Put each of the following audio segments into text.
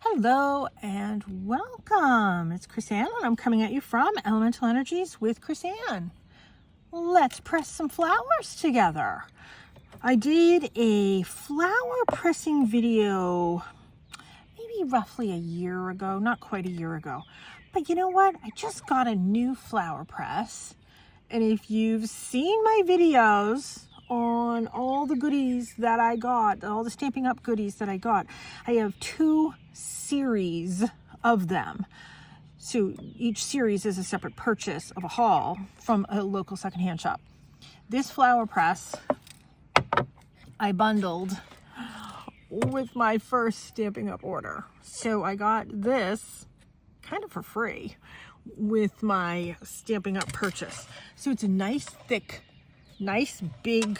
Hello and welcome. It's Chris-Anne and I'm coming at you from Elemental Energies with Chris-Anne. Let's press some flowers together. I did a flower pressing video maybe roughly a year ago, not quite a year ago. But you know what? I just got a new flower press. And if you've seen my videos on all the goodies that I got, all the Stampin' Up goodies that I got, I have two series of them. So each series is a separate purchase of a haul from a local secondhand shop. This flower press I bundled with my first Stampin' Up order. So I got this kind of for free with my Stampin' Up purchase. So it's a nice thick, nice big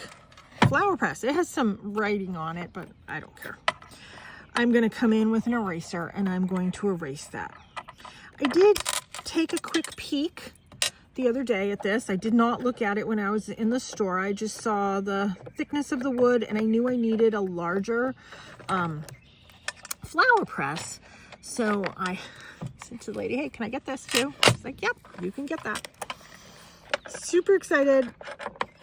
flower press. It has some writing on it, but I don't care. I'm going to come in with an eraser and I'm going to erase that. I did take a quick peek the other day at this. I did not look at it when I was in the store. I just saw the thickness of the wood and I knew I needed a larger flower press. So I said to the lady, hey, can I get this too? She's like, yep, you can get that. Super excited.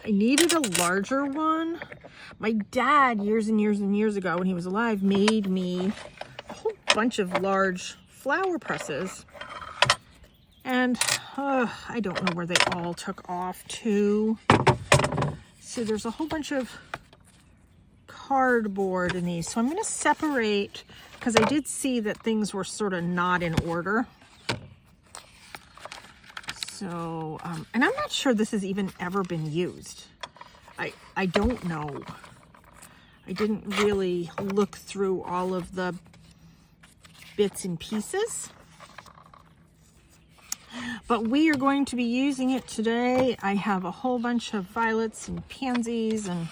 I needed a larger one. My dad, years and years and years ago when he was alive, made me a whole bunch of large flower presses. And I don't know where they all took off to. So there's a whole bunch of cardboard in these. So I'm going to separate, because I did see that things were sort of not in order. So, and I'm not sure this has even ever been used. I don't know. I didn't really look through all of the bits and pieces. But we are going to be using it today. I have a whole bunch of violets and pansies and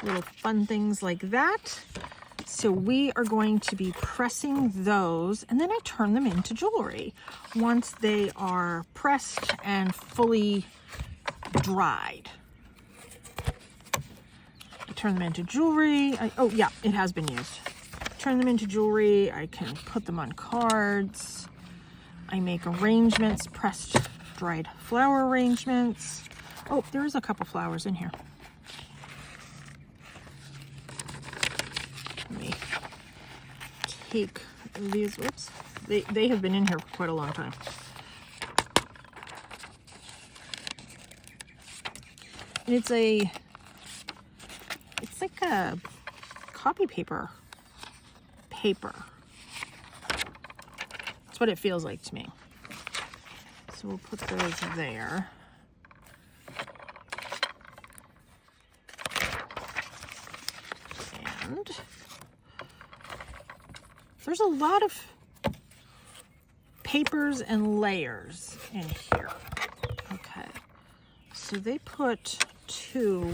little fun things like that. So we are going to be pressing those, and then I turn them into jewelry once they are pressed and fully dried. I turn them into jewelry. Oh yeah, it has been used. Turn them into jewelry. I can put them on cards. I make arrangements, pressed, dried flower arrangements. Oh, there is a couple flowers in here. Let me take these. Whoops. They have been in here for quite a long time. And it's like a copy paper. That's what it feels like to me. So we'll put those there. And there's a lot of papers and layers in here. Okay, so they put two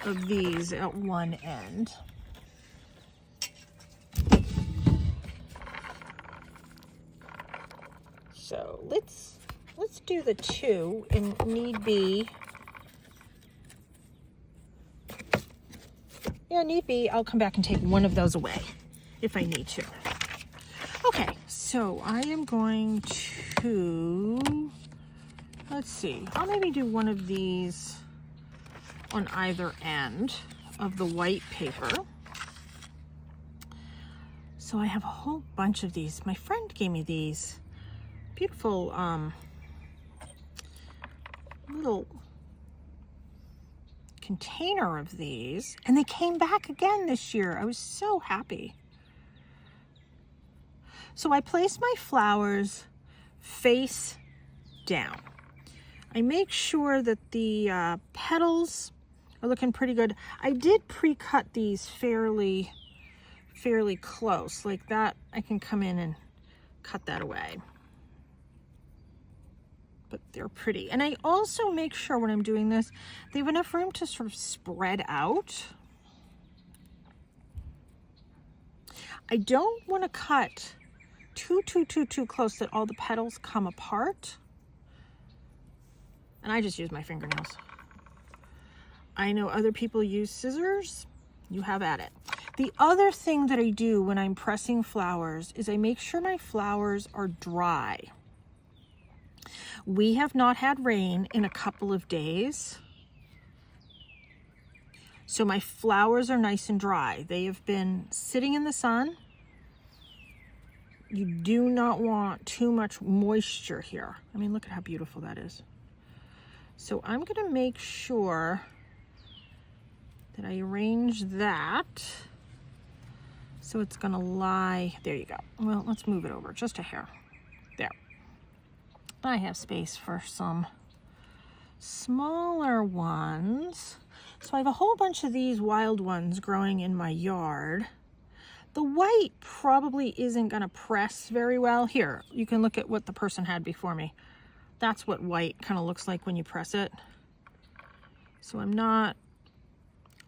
of these at one end. So let's do the two, and need be, I'll come back and take one of those away if I need to. Okay, so I am going to, let's see, I'll maybe do one of these on either end of the white paper. So I have a whole bunch of these. My friend gave me these beautiful little container of these, and they came back again this year. I was so happy. So I place my flowers face down. I make sure that the petals are looking pretty good. I did pre-cut these fairly close, like that. I can come in and cut that away. But they're pretty. And I also make sure when I'm doing this, they have enough room to sort of spread out. I don't want to cut too close that all the petals come apart. And I just use my fingernails. I know other people use scissors. You have at it. The other thing that I do when I'm pressing flowers is I make sure my flowers are dry. We have not had rain in a couple of days, so my flowers are nice and dry. They have been sitting in the sun. You do not want too much moisture here. I mean, look at how beautiful that is. So I'm going to make sure that I arrange that so it's going to lie. There you go. Well, let's move it over just a hair. There. I have space for some smaller ones. So I have a whole bunch of these wild ones growing in my yard. The white probably isn't going to press very well. Here, you can look at what the person had before me. That's what white kind of looks like when you press it. So I'm not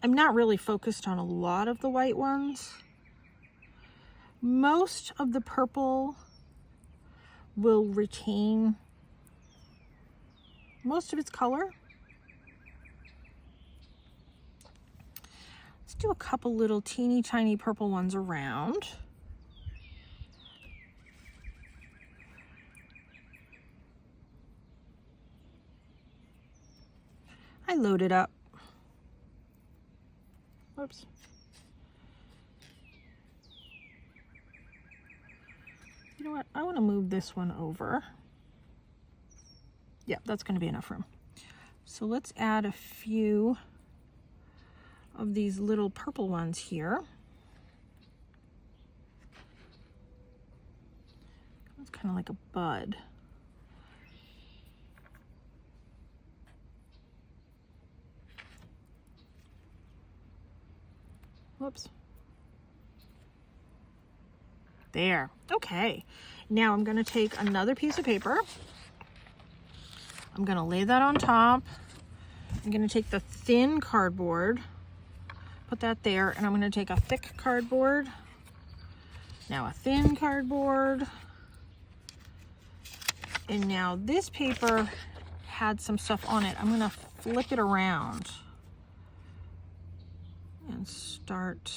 really focused on a lot of the white ones. Most of the purple will retain most of its color. Let's do a couple little teeny tiny purple ones around. I loaded up. Whoops. You know what? I want to move this one over. Yeah, that's going to be enough room. So let's add a few of these little purple ones here. It's kind of like a bud. Whoops. There. Okay. Now I'm going to take another piece of paper. I'm going to lay that on top. I'm going to take the thin cardboard, put that there, and I'm going to take a thick cardboard. Now a thin cardboard. And now this paper had some stuff on it. I'm going to flip it around and start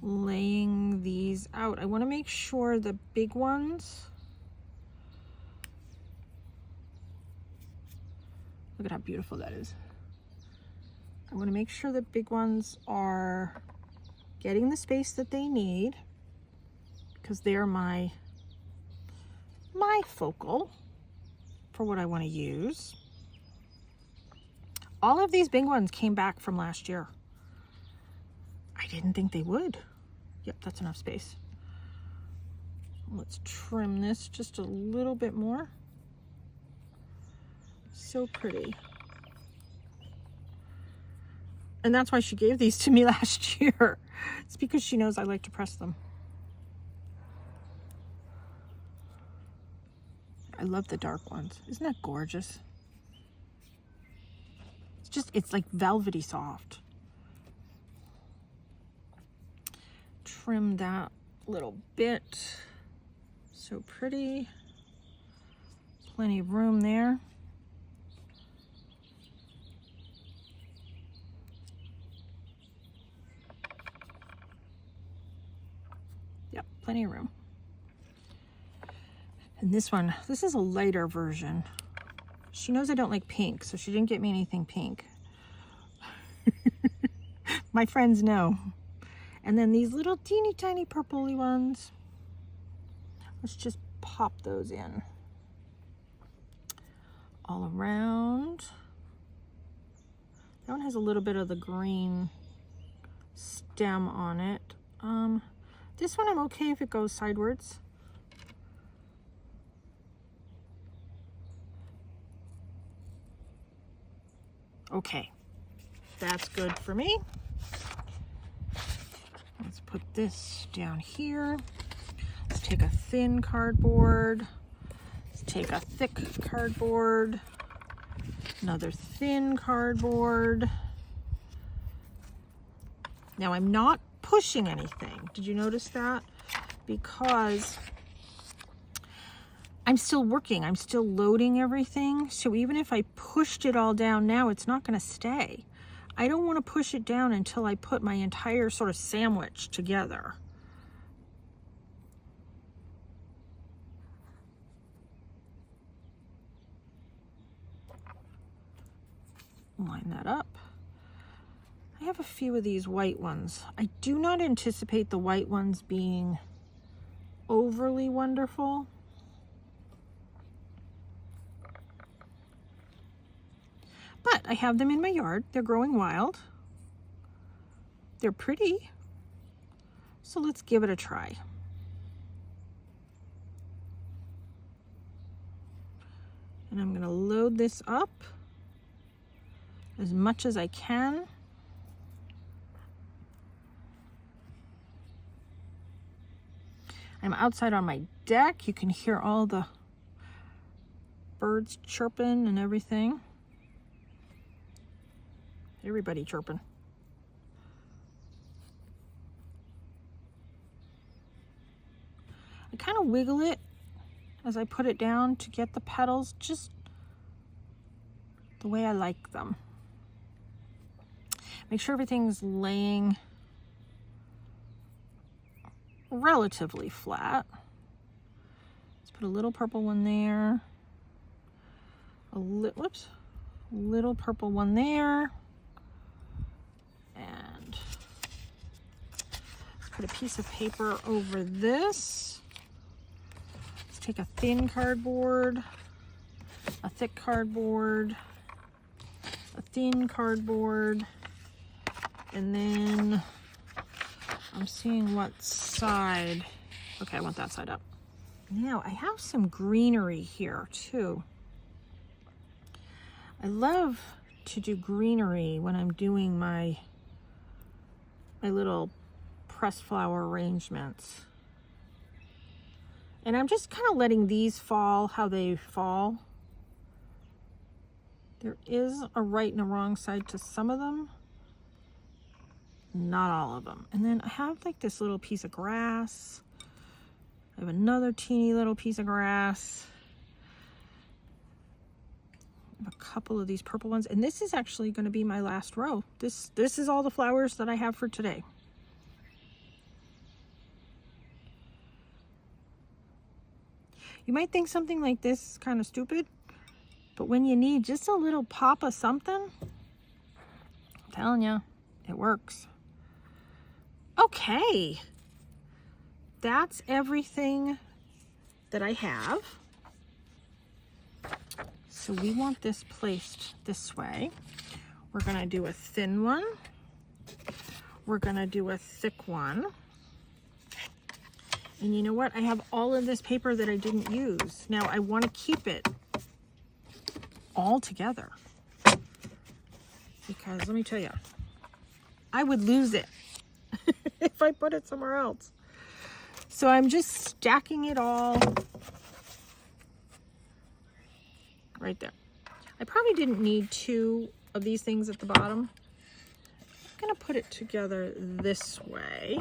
laying these out. I want to make sure the big ones, look at how beautiful that is. I want to make sure the big ones are getting the space that they need, because they're my focal for what I want to use. All of these big ones came back from last year. I didn't think they would. Yep, that's enough space. Let's trim this just a little bit more. So pretty. And that's why she gave these to me last year. It's because she knows I like to press them. I love the dark ones. Isn't that gorgeous? It's like velvety soft. Trim that little bit. So pretty. Plenty of room there. Yep, plenty of room. And this one, this is a lighter version. She knows I don't like pink, so she didn't get me anything pink. My friends know. And then these little teeny tiny purpley ones. Let's just pop those in all around. That one has a little bit of the green stem on it. This one I'm okay if it goes sideways. Okay, that's good for me. Let's put this down here. Let's take a thin cardboard. Let's take a thick cardboard. Another thin cardboard. Now I'm not pushing anything. Did you notice that? Because I'm still working. I'm still loading everything. So even if I pushed it all down now, it's not going to stay. I don't want to push it down until I put my entire sort of sandwich together. Line that up. I have a few of these white ones. I do not anticipate the white ones being overly wonderful. But I have them in my yard. They're growing wild. They're pretty. So let's give it a try. And I'm going to load this up as much as I can. I'm outside on my deck. You can hear all the birds chirping and everything. Everybody chirping. I kind of wiggle it as I put it down to get the petals just the way I like them. Make sure everything's laying relatively flat. Let's put a little purple one there. Little purple one there. And let's put a piece of paper over this. Let's take a thin cardboard, a thick cardboard, a thin cardboard, and then I'm seeing what side. Okay, I want that side up. Now I have some greenery here too. I love to do greenery when I'm doing my little pressed flower arrangements. And I'm just kind of letting these fall how they fall. There is a right and a wrong side to some of them. Not all of them. And then I have like this little piece of grass. I have another teeny little piece of grass. I have a couple of these purple ones. And this is actually going to be my last row. This is all the flowers that I have for today. You might think something like this is kind of stupid, but when you need just a little pop of something, I'm telling you, it works. Okay, that's everything that I have. So we want this placed this way. We're gonna do a thin one. We're gonna do a thick one. And you know what? I have all of this paper that I didn't use. Now I want to keep it all together because let me tell you, I would lose it if I put it somewhere else. So I'm just stacking it all right there. I probably didn't need two of these things at the bottom. I'm going to put it together this way.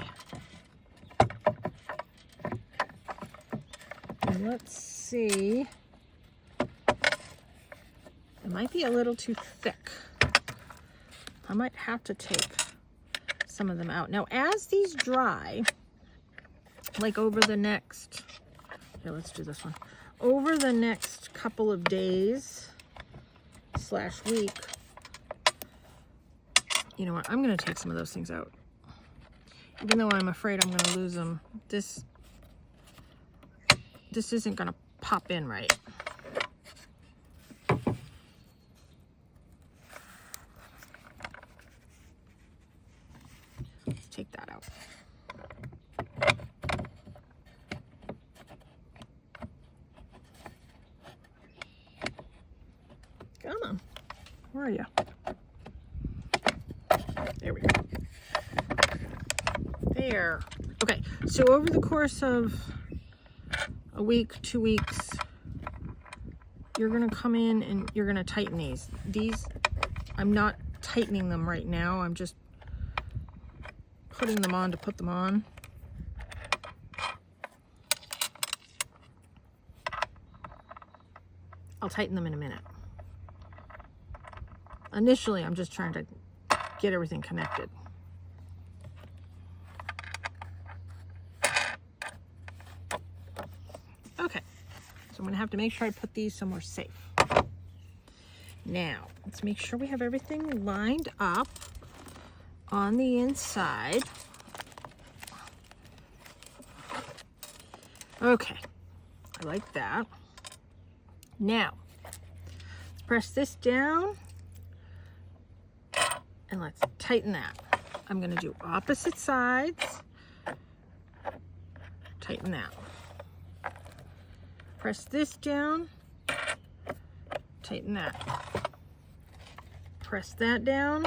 And let's see. It might be a little too thick. I might have to take some of them out. Now, as these dry, like over the next, here, let's do this one. Over the next couple of days / week, you know what? I'm going to take some of those things out. Even though I'm afraid I'm going to lose them. This isn't going to pop in right. Let's take that out. Come on. Where are you? There we go. There. Okay, so over the course of a week, 2 weeks, you're gonna come in and you're gonna tighten these. These, I'm not tightening them right now. I'm just putting them on to put them on. I'll tighten them in a minute. Initially, I'm just trying to get everything connected. Okay, so I'm gonna have to make sure I put these somewhere safe. Now, let's make sure we have everything lined up on the inside. Okay, I like that. Now, let's press this down and let's tighten that. I'm gonna do opposite sides. Tighten that. Press this down, tighten that. Press that down,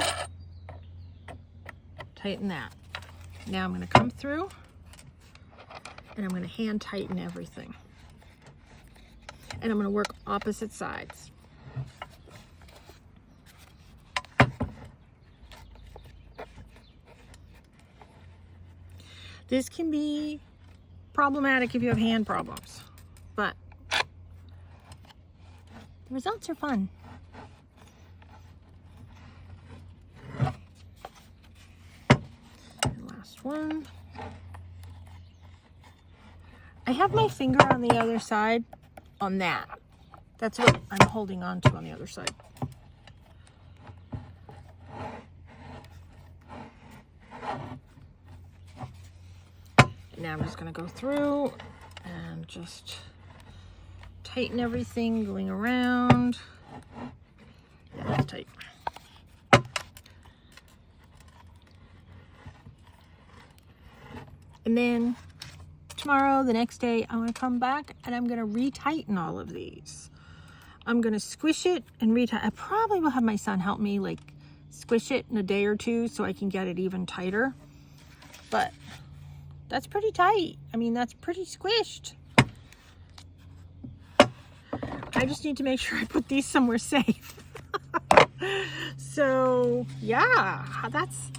tighten that. Now I'm going to come through and I'm going to hand tighten everything. And I'm going to work opposite sides. This can be problematic if you have hand problems, but the results are fun. And last one. I have my finger on the other side on that. That's what I'm holding on to on the other side. Now I'm just going to go through and just tighten everything going around. Yeah, that's tight. And then tomorrow, the next day, I'm going to come back and I'm going to retighten all of these. I'm going to squish it and retighten. I probably will have my son help me like squish it in a day or two so I can get it even tighter. But that's pretty tight. I mean, that's pretty squished. I just need to make sure I put these somewhere safe. So yeah, that's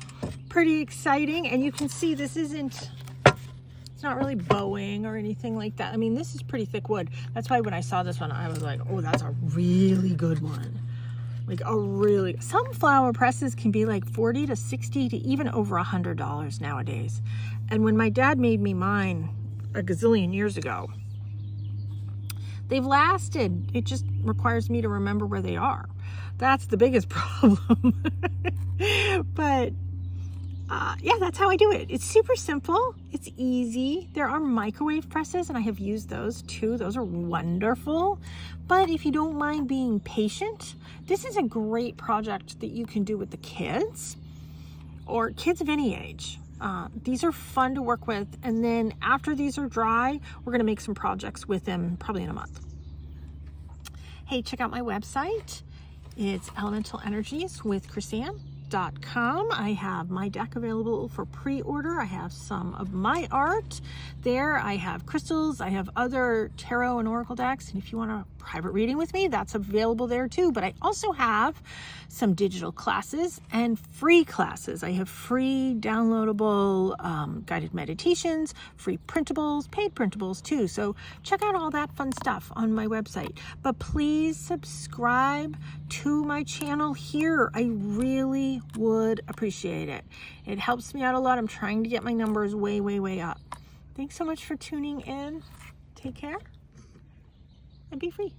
pretty exciting. And you can see this isn't, it's not really bowing or anything like that. I mean, this is pretty thick wood. That's why when I saw this one, I was like, oh, that's a really good one. Like a really, some flower presses can be like $40 to $60 to even over $100 nowadays. And when my dad made me mine a gazillion years ago, they've lasted. It just requires me to remember where they are. That's the biggest problem. But yeah, that's how I do it. It's super simple. It's easy. There are microwave presses, and I have used those too. Those are wonderful. But if you don't mind being patient, this is a great project that you can do with the kids or kids of any age. These are fun to work with. And then after these are dry, we're going to make some projects with them probably in a month. Hey, check out my website. It's elementalenерgieswithchrisanne.com. I have my deck available for pre-order. I have some of my art there. I have crystals. I have other tarot and oracle decks. And if you want a private reading with me, that's available there too. But I also have some digital classes and free classes. I have free downloadable guided meditations, free printables, paid printables too. So check out all that fun stuff on my website. But please subscribe to my channel here. I really would appreciate it. It helps me out a lot. I'm trying to get my numbers way, way, way up. Thanks so much for tuning in. Take care and be free.